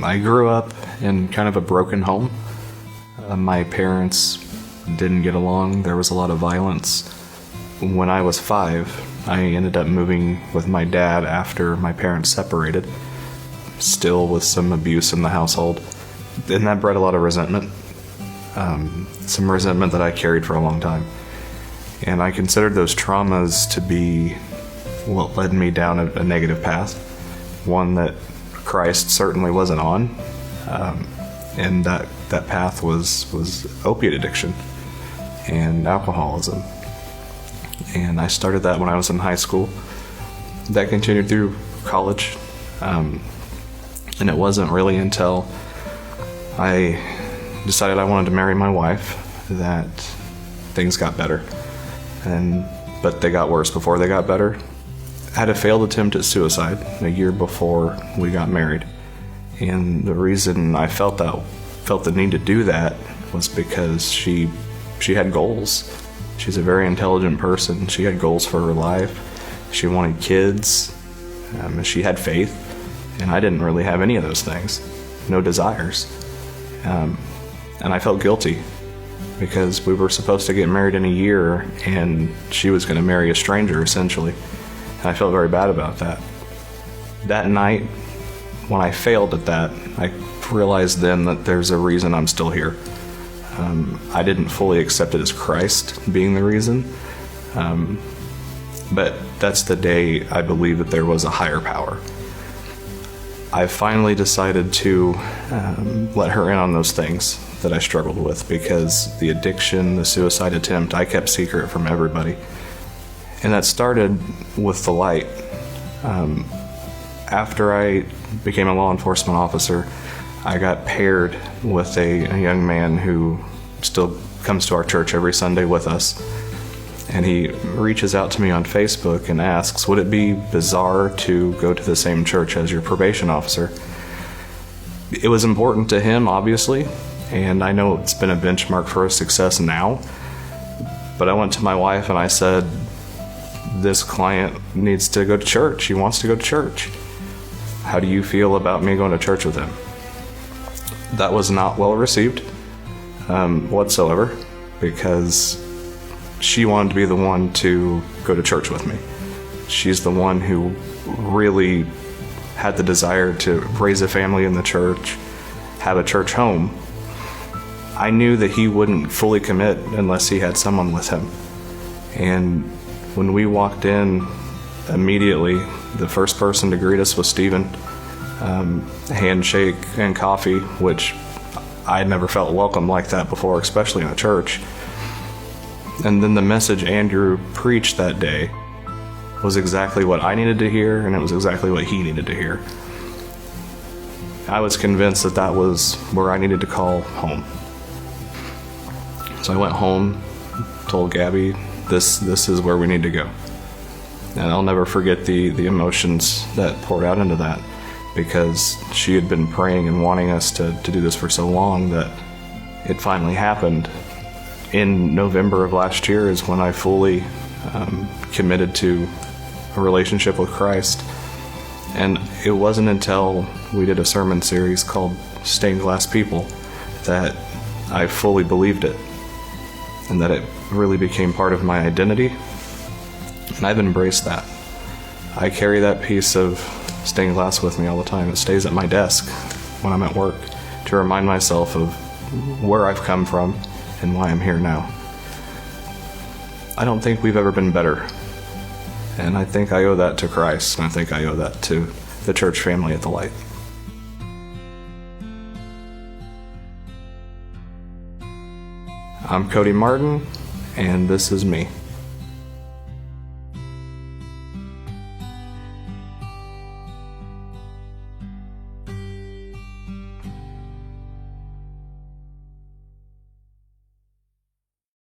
I grew up in kind of a broken home. My parents didn't get along. There was a lot of violence. When I was 5, I ended up moving with my dad after my parents separated, still with some abuse in the household. And that bred a lot of resentment, some resentment that I carried for a long time. And I considered those traumas to be what led me down a negative path, one that Christ certainly wasn't on. And that path was opiate addiction and alcoholism. And I started that when I was in high school. That continued through college. And it wasn't really until I decided I wanted to marry my wife that things got better. But they got worse before they got better. I had a failed attempt at suicide a year before we got married. And the reason I felt the need to do that was because she had goals. She's a very intelligent person. She had goals for her life. She wanted kids. She had faith. And I didn't really have any of those things. No desires. And I felt guilty because we were supposed to get married in a year and she was going to marry a stranger, essentially. And I felt very bad about that. That night, when I failed at that, I realized then that there's a reason I'm still here. I didn't fully accept it as Christ being the reason, but that's the day I believe that there was a higher power. I finally decided to let her in on those things that I struggled with, because the addiction, the suicide attempt, I kept secret from everybody. And that started with the light. After I became a law enforcement officer, I got paired with a young man who still comes to our church every Sunday with us. And he reaches out to me on Facebook and asks, would it be bizarre to go to the same church as your probation officer? It was important to him, obviously, and I know it's been a benchmark for his success now. But I went to my wife and I said, this client needs to go to church. He wants to go to church. How do you feel about me going to church with him? That was not well received whatsoever, because she wanted to be the one to go to church with me. She's the one who really had the desire to raise a family in the church, have a church home. I knew that he wouldn't fully commit unless he had someone with him. And when we walked in, immediately the first person to greet us was Stephen. Handshake and coffee, which I had never felt welcome like that before, especially in a church. And then the message Andrew preached that day was exactly what I needed to hear, and it was exactly what he needed to hear. I was convinced that that was where I needed to call home. So I went home, told Gabby, this is where we need to go. And I'll never forget the emotions that poured out into that, because she had been praying and wanting us to do this for so long that it finally happened. In November of last year is when I fully committed to a relationship with Christ. And it wasn't until we did a sermon series called Stained Glass People that I fully believed it, and that it really became part of my identity. And I've embraced that. I carry that piece of stained glass with me all the time. It stays at my desk when I'm at work to remind myself of where I've come from and why I'm here now. I don't think we've ever been better. And I think I owe that to Christ, and I think I owe that to the church family at the Light. I'm Cody Martin, and this is me.